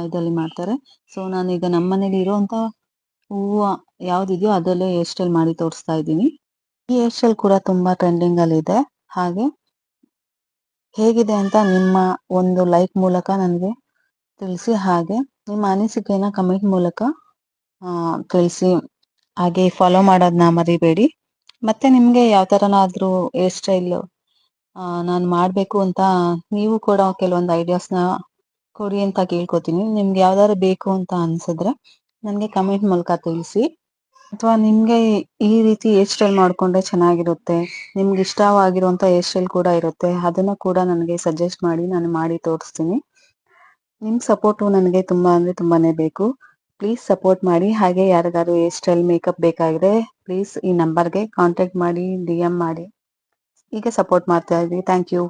ಇದಲ್ಲಿ ಮಾಡ್ತಾರೆ. ಸೊ ನಾನೀಗ ನಮ್ಮ ಮನೇಲಿ ಇರುವಂತ ಹೂವು ಯಾವ್ದಿದೆಯೋ ಅದರಲ್ಲೇ ಹೇರ್ ಸ್ಟೈಲ್ ಮಾಡಿ ತೋರಿಸ್ತಾ ಇದ್ದೀನಿ. ಈ ಹೇರ್ ಸ್ಟೈಲ್ ಕೂಡ ತುಂಬಾ ಟ್ರೆಂಡಿಂಗ್ ಅಲ್ಲಿ ಇದೆ. ಹಾಗೆ ಹೇಗಿದೆ ಅಂತ ನಿಮ್ಮ ಒಂದು ಲೈಕ್ ಮೂಲಕ ನನಗೆ ತಿಳಿಸಿ, ಹಾಗೆ ನಿಮ್ಮ ಅನಿಸಿಕೆನ ಕಮೆಂಟ್ ಮೂಲಕ ತಿಳಿಸಿ. ಹಾಗೆ ಫಾಲೋ ಮಾಡೋದನ್ನ ಮರಿಬೇಡಿ. ಮತ್ತೆ ನಿಮ್ಗೆ ಯಾವ ತರನಾದ್ರೂ ಹೇರ್ ಸ್ಟೈಲ್ ನಾನು ಮಾಡ್ಬೇಕು ಅಂತ ನೀವು ಕೂಡ ಕೆಲವೊಂದು ಐಡಿಯಾಸ್ನ ಕೊಡಿ ಅಂತ ಕೇಳ್ಕೊತೀನಿ. ನಿಮ್ಗೆ ಯಾವ್ದಾದ್ರು ಬೇಕು ಅಂತ ಅನ್ಸಿದ್ರೆ ನನಗೆ ಕಮೆಂಟ್ ಮೂಲಕ ತಿಳಿಸಿ. ಅಥವಾ ನಿಮ್ಗೆ ಈ ರೀತಿ ಹೇರ್ ಸ್ಟೈಲ್ ಮಾಡ್ಕೊಂಡ್ರೆ ಚೆನ್ನಾಗಿರುತ್ತೆ, ನಿಮ್ಗೆ ಇಷ್ಟವಾಗಿರುವಂತ ಹೇರ್ ಸ್ಟೈಲ್ ಕೂಡ ಇರುತ್ತೆ, ಅದನ್ನ ಕೂಡ ನನಗೆ ಸಜೆಸ್ಟ್ ಮಾಡಿ, ನಾನು ಮಾಡಿ ತೋರಿಸ್ತೀನಿ. ನಿಮ್ ಸಪೋರ್ಟು ನನಗೆ ತುಂಬಾ ಅಂದ್ರೆ ತುಂಬಾನೇ ಬೇಕು. ಪ್ಲೀಸ್ ಸಪೋರ್ಟ್ ಮಾಡಿ. ಹಾಗೆ ಯಾರಿಗಾದ್ರು ಹೇರ್ ಸ್ಟೈಲ್ ಮೇಕಪ್ ಬೇಕಾದ್ರೆ ಪ್ಲೀಸ್ ಈ ನಂಬರ್ಗೆ ಕಾಂಟ್ಯಾಕ್ಟ್ ಮಾಡಿ, DM ಮಾಡಿ. ಹೀಗೆ ಸಪೋರ್ಟ್ ಮಾಡ್ತಾ ಇದ್ವಿ. Thank you.